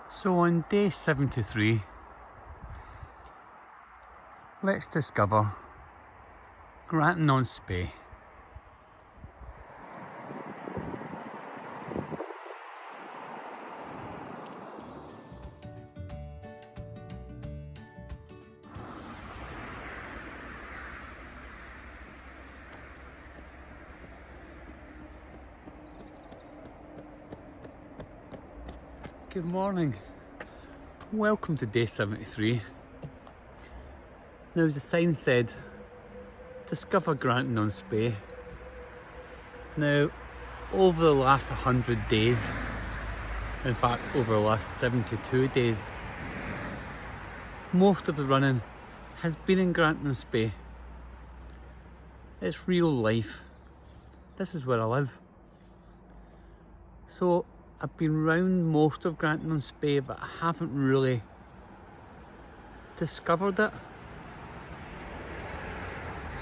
So on day 73, let's discover Grantown-on-Spey. Good morning. Welcome to day 73. Now, as the sign said, discover Grantown-on-Spey. Now, over the last 100 days, in fact over the last 72 days, most of the running has been in Grantown-on-Spey. It's real life. This is where I live. So I've been round most of Grantown-on-Spey, but I haven't really discovered it.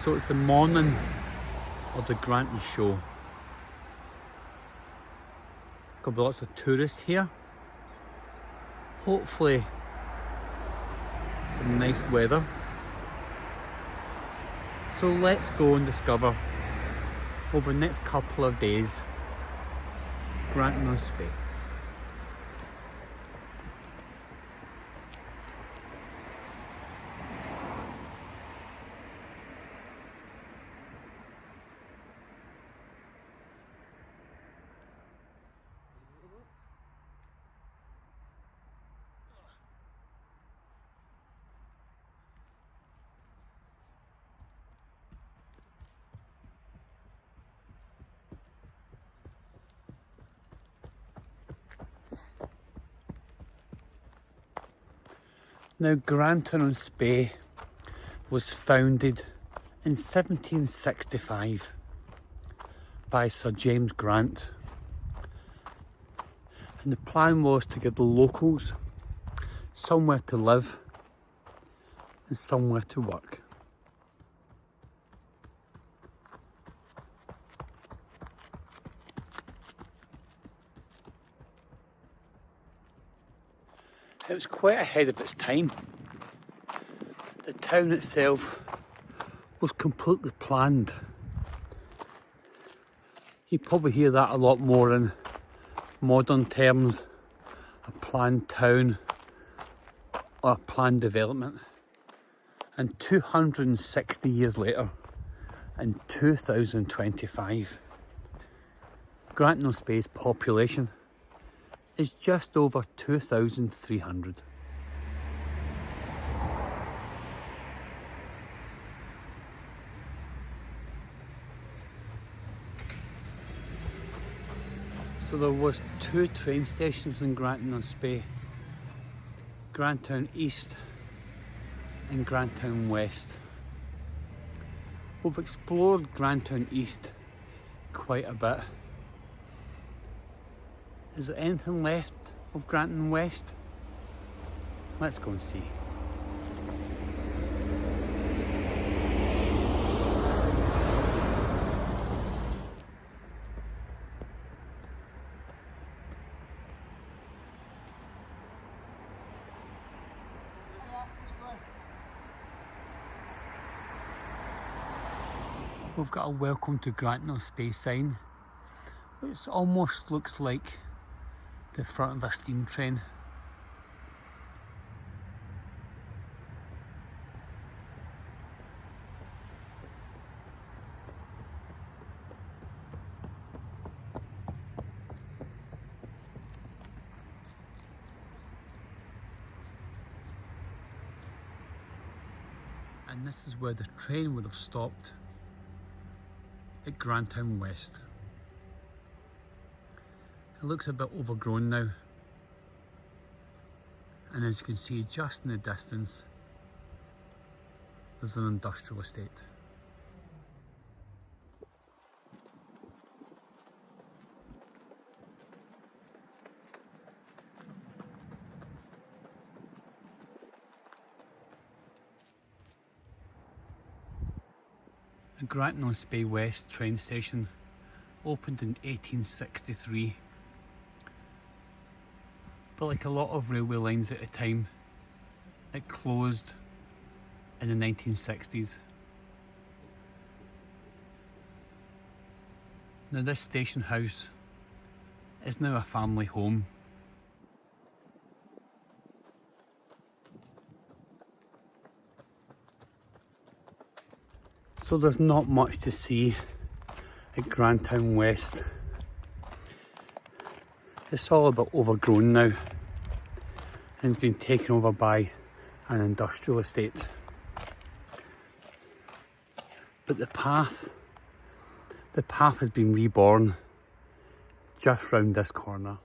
So it's the morning of the Grantown show. Got lots of tourists here. Hopefully some nice weather. So let's go and discover over the next couple of days Grantown-on-Spey. Now, Grantown-on-Spey was founded in 1765 by Sir James Grant, and the plan was to give the locals somewhere to live and somewhere to work. It was quite ahead of its time. The town itself was completely planned. You probably hear that a lot more in modern terms, a planned town or a planned development. And 260 years later, in 2025, Grantown-on-Spey's population is just over 2,300. So there was 2 train stations in Grantown-on-Spey, Grantown East and Grantown West. We've explored Grantown East quite a bit. Is there anything left of Grantown West? Let's go and see. We've got a welcome to Grantown-on-Spey sign, which almost looks like the front of a steam train. And this is where the train would have stopped at Grantown West. It looks a bit overgrown now, and as you can see just in the distance there's an industrial estate. The Grantown-on-Spey West train station opened in 1863. But like a lot of railway lines at the time, it closed in the 1960s. Now this station house is now a family home. So there's not much to see at Grantown West. It's all a bit overgrown now and it's been taken over by an industrial estate. But the path has been reborn just round this corner.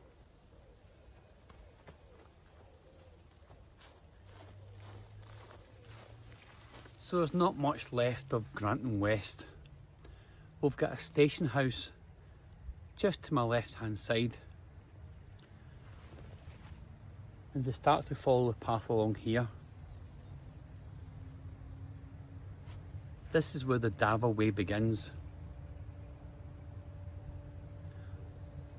So there's not much left of Grantown West. We've got a station house just to my left hand side. And we start to follow the path along here. This is where the Dava way begins.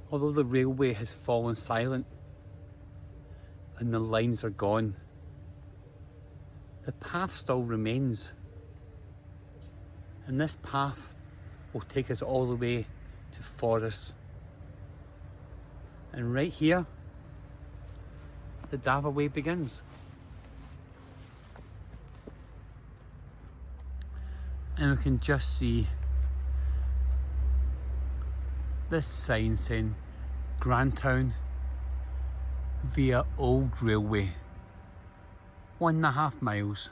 Although the railway has fallen silent and the lines are gone, the path still remains. And this path will take us all the way to Forest. And right here, the Dava way begins. And we can just see this sign saying Grantown via Old Railway, 1.5 miles.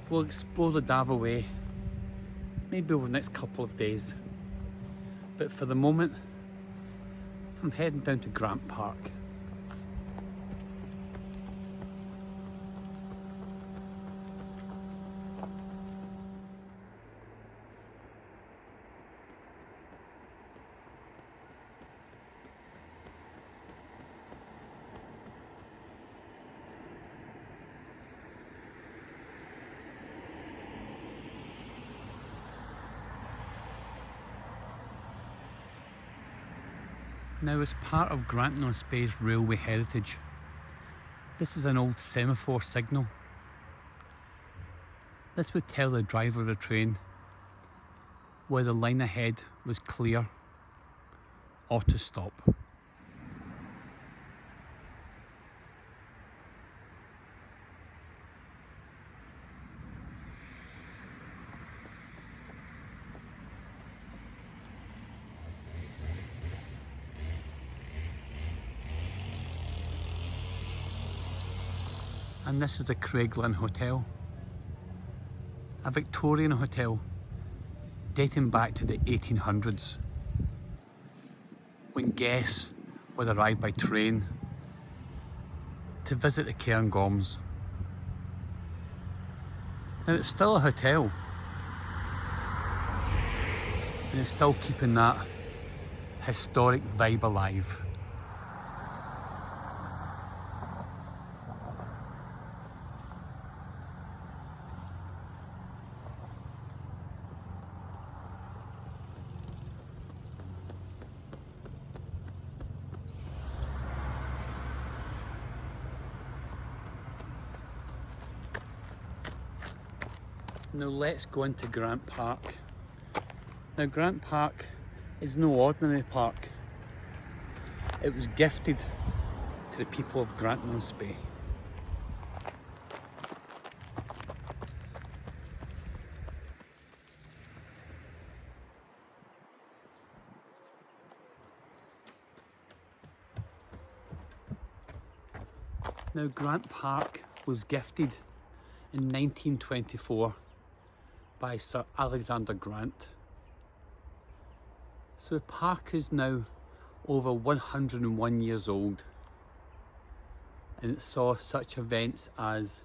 We'll explore the Dava way maybe over the next couple of days, but for the moment I'm heading down to Grant Park. Now, as part of Grantown-on-Spey's railway heritage, this is an old semaphore signal. This would tell the driver of the train where the line ahead was clear or to stop. And this is the Craiglynne Hotel, a Victorian hotel dating back to the 1800s, when guests would arrive by train to visit the Cairngorms. Now it's still a hotel, and it's still keeping that historic vibe alive. Now let's go into Grant Park. Now Grant Park is no ordinary park. It was gifted to the people of Grantown-on-Spey. Now Grant Park was gifted in 1924 by Sir Alexander Grant. So the park is now over 101 years old, and it saw such events as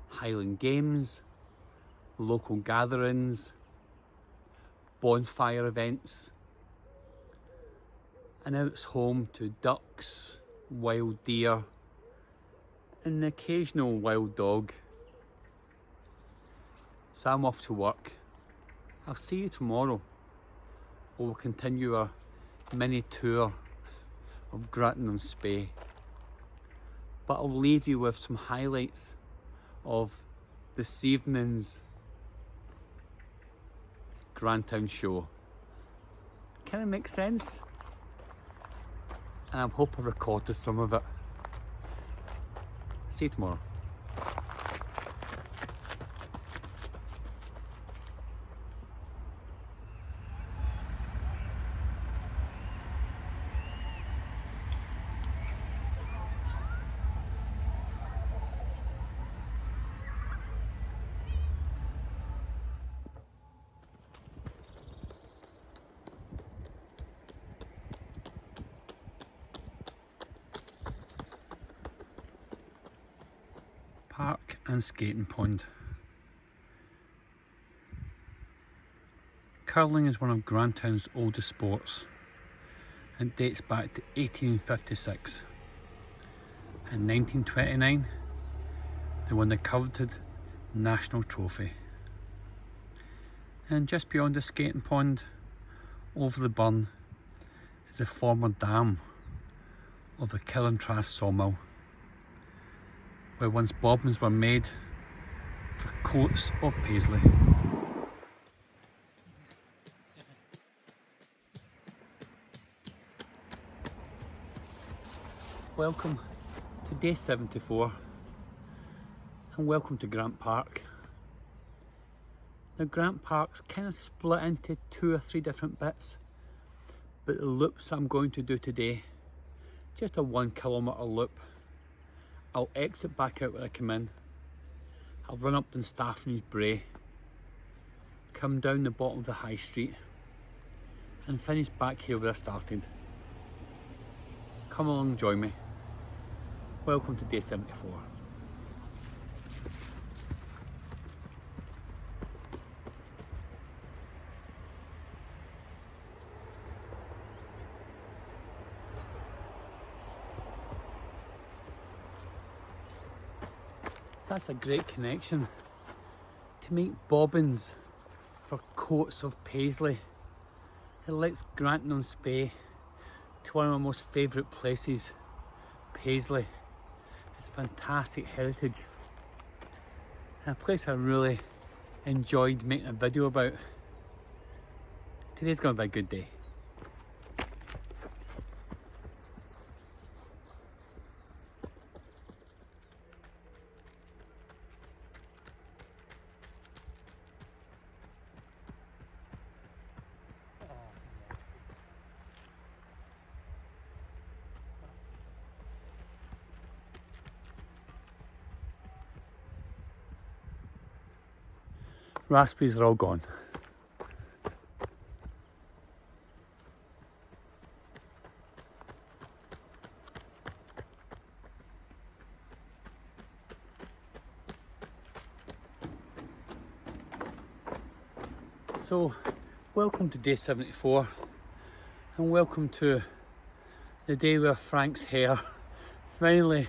Highland Games, local gatherings, bonfire events, and now it's home to ducks, wild deer and the occasional wild dog. So I'm off to work. I'll see you tomorrow. We'll continue our mini tour of Grantown-on-Spey. But I'll leave you with some highlights of this evening's Grantown show. Kind of makes sense? And I hope I recorded some of it. See you tomorrow. Park and skating pond. Curling is one of Grantown's oldest sports and dates back to 1856. In 1929, they won the coveted national trophy. And just beyond the skating pond, over the burn, is the former dam of the Craiglynne sawmill, where once bobbins were made for coats of paisley. Welcome to day 74 and welcome to Grant Park. Now Grant Park's kind of split into 2 or 3 different bits, but the loops I'm going to do today, just a 1 kilometre loop. I'll exit back out when I come in. I'll run up Dunstaffnage House, come down the bottom of the high street and finish back here where I started. Come along, join me. Welcome to day 74. That's a great connection. To make bobbins for coats of paisley. It links Grantown-on-Spey to one of my most favourite places, Paisley. It's fantastic heritage. And a place I really enjoyed making a video about. Today's going to be a good day. Raspberries are all gone. So, welcome to day 74 and welcome to the day where Frank's hair finally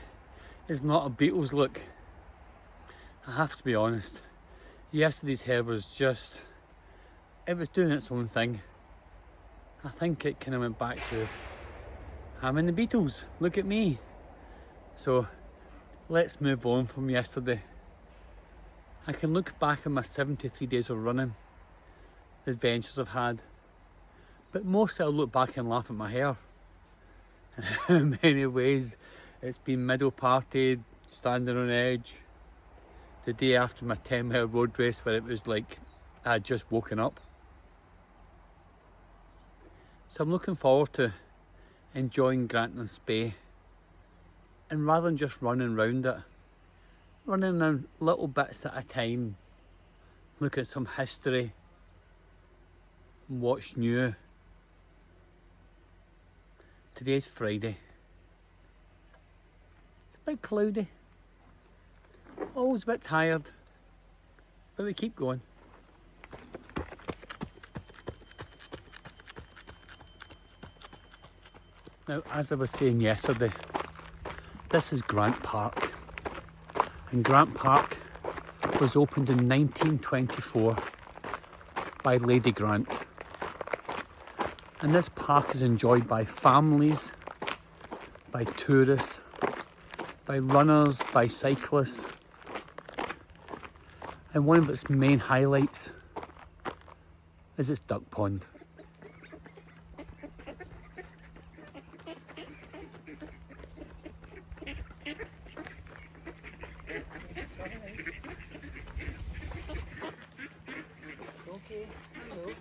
is not a Beatles look. I have to be honest. Yesterday's hair was just, it was doing its own thing. I think it kind of went back to, I'm in the Beatles, look at me. So let's move on from yesterday. I can look back at my 73 days of running, the adventures I've had, but mostly I'll look back and laugh at my hair. In many ways, it's been middle parted, standing on edge. The day after my 10-mile road race where it was like I had just woken up. So I'm looking forward to enjoying Grantown-on-Spey, and rather than just running around it, running around little bits at a time, look at some history, what's new. Today's Friday. It's a bit cloudy. Always a bit tired, but we keep going. Now, as I was saying yesterday, this is Grant Park. And Grant Park was opened in 1924 by Lady Grant. And this park is enjoyed by families, by tourists, by runners, by cyclists. And one of its main highlights is its duck pond. Okay, hello.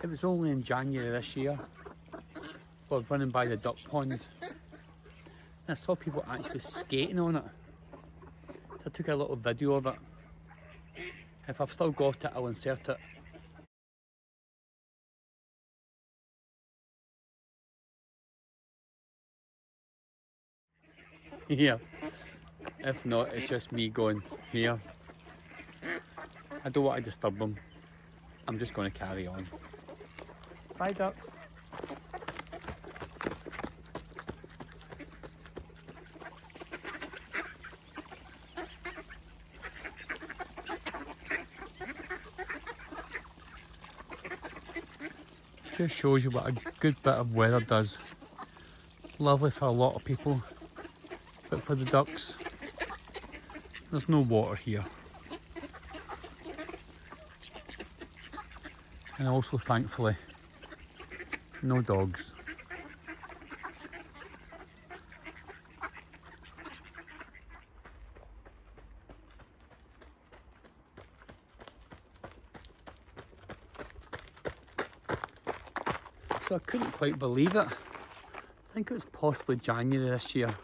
It was only in January this year, we were running by the duck pond, and I saw people actually skating on it. So I took a little video of it. If I've still got it, I'll insert it. Here. If not, it's just me going here. I don't want to disturb them. I'm just going to carry on. Bye, ducks. Just shows you what a good bit of weather does. Lovely for a lot of people, but for the ducks, there's no water here. And also, thankfully, no dogs. So I couldn't quite believe it. I think it was possibly January this year.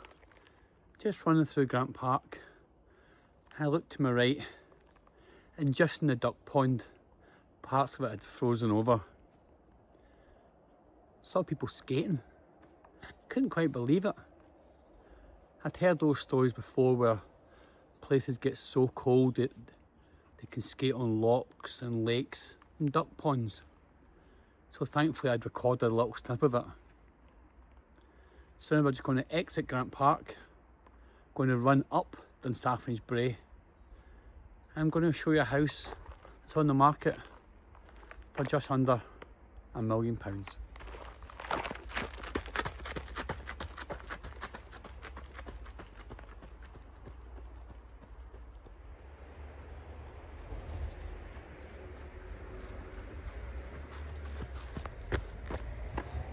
Just running through Grant Park. I looked to my right, and just in the duck pond, parts of it had frozen over. Saw people skating. Couldn't quite believe it. I'd heard those stories before where places get so cold that they can skate on locks and lakes and duck ponds. So thankfully I'd recorded a little snip of it. So now we're just going to exit Grant Park, going to run up Dunstaffnage Brae. I'm going to show you a house that's on the market for just under £1 million.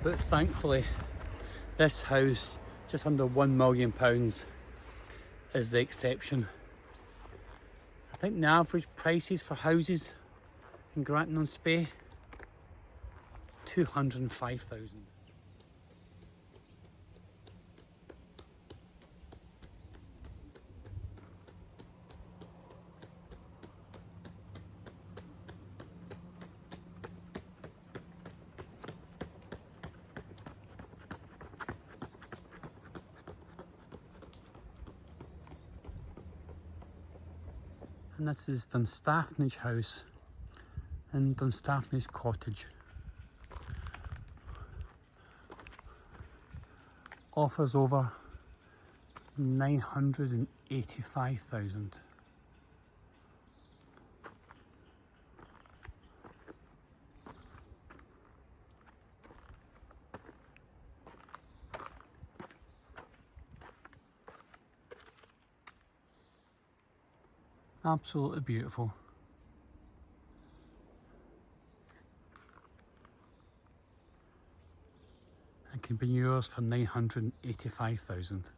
But thankfully, this house, just under £1 million, is the exception. I think the average prices for houses in Grantown-on-Spey, 205,000. And this is Dunstaffnage House and Dunstaffnage Cottage. Offers over 985,000. Absolutely beautiful. can be yours for 985,000.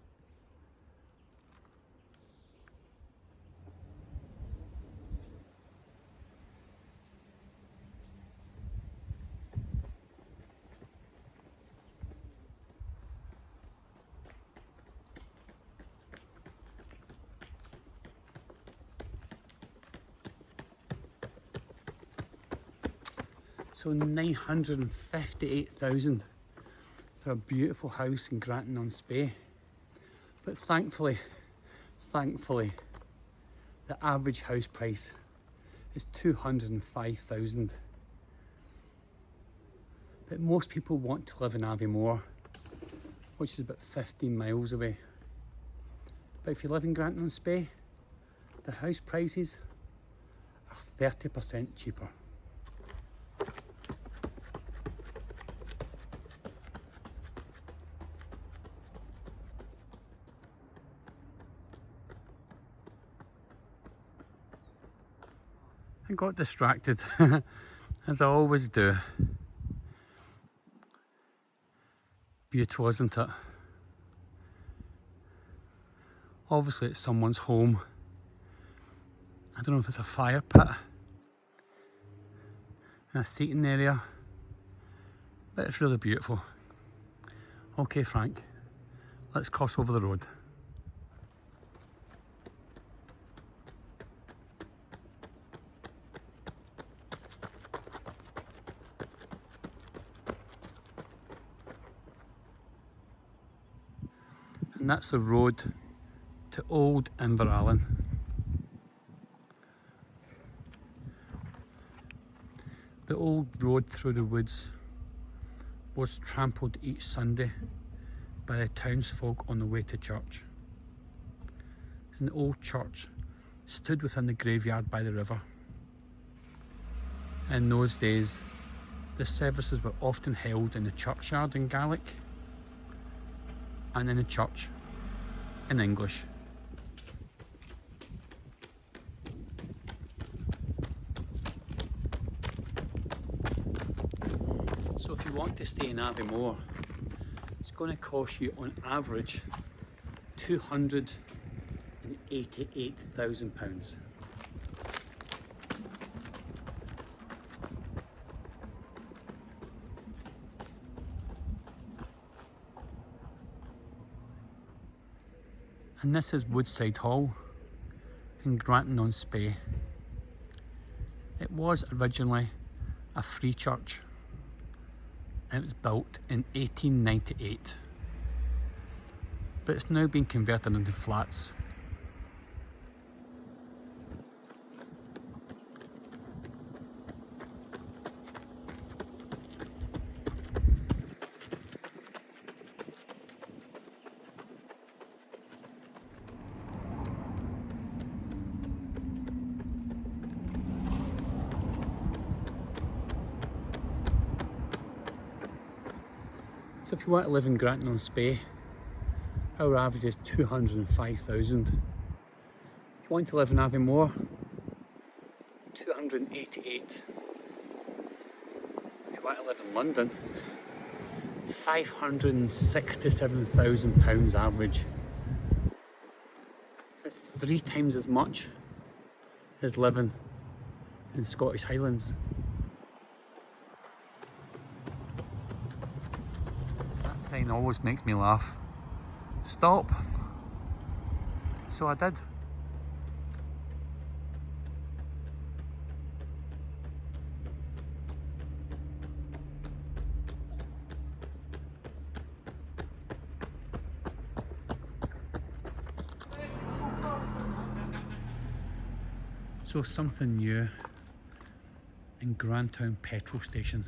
So 958,000 for a beautiful house in Grantown-on-Spey. But thankfully, the average house price is 205,000. But most people want to live in Aviemore, which is about 15 miles away. But if you live in Grantown-on-Spey, the house prices are 30% cheaper. I got distracted, as I always do. Beautiful, isn't it? Obviously it's someone's home. I don't know if it's a fire pit and a seating area, but it's really beautiful. Okay, Frank, let's cross over the road. And that's the road to Old Inverallen. The old road through the woods was trampled each Sunday by the townsfolk on the way to church. And the old church stood within the graveyard by the river. In those days, the services were often held in the churchyard in Gaelic and in the church in English. So if you want to stay in Aviemore, it's going to cost you on average £288,000. And this is Woodside Hall in Grantown-on-Spey. It was originally a free church. It was built in 1898, but it's now been converted into flats. So if you want to live in Grantown-on-Spey, our average is 205,000. If you want to live in Aviemore, 288. If you want to live in London, £567,000 average. That's 3 times as much as living in the Scottish Highlands. That sign always makes me laugh. Stop. So I did. So something new in Grantown petrol station.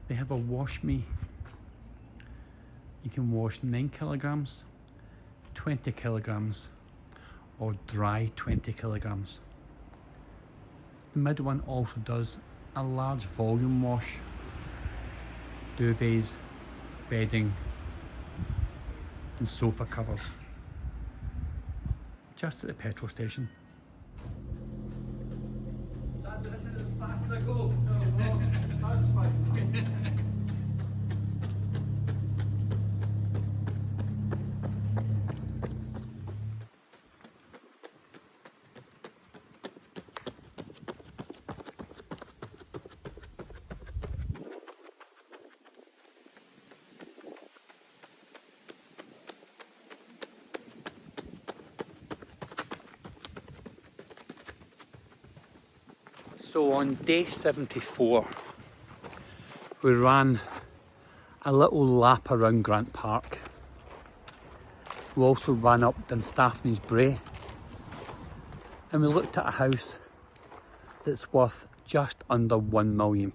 They have a wash me. You can wash 9 kilograms, 20 kilograms, or dry 20 kilograms. The mid one also does a large volume wash, duvets, bedding, and sofa covers, just at the petrol station. fast as I go. That's fine. So on day 74, we ran a little lap around Grant Park. We also ran up Dunstaffnage Brae, and we looked at a house that's worth just under £1 million.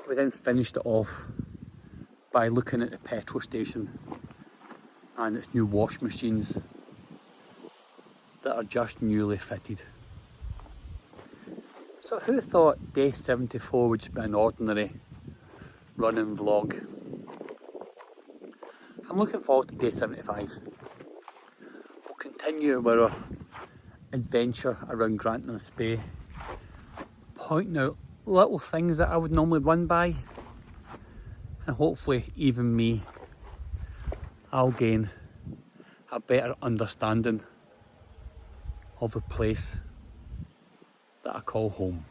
We then finished it off by looking at the petrol station and its new wash machines that are just newly fitted. So who thought day 74 would just be an ordinary running vlog? I'm looking forward to day 75. We'll continue our adventure around Grantown-on-Spey, pointing out little things that I would normally run by, and hopefully even me, I'll gain a better understanding of the place that I call home.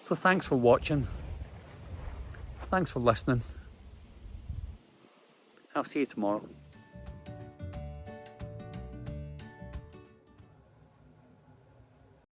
So thanks for watching, thanks for listening. I'll see you tomorrow.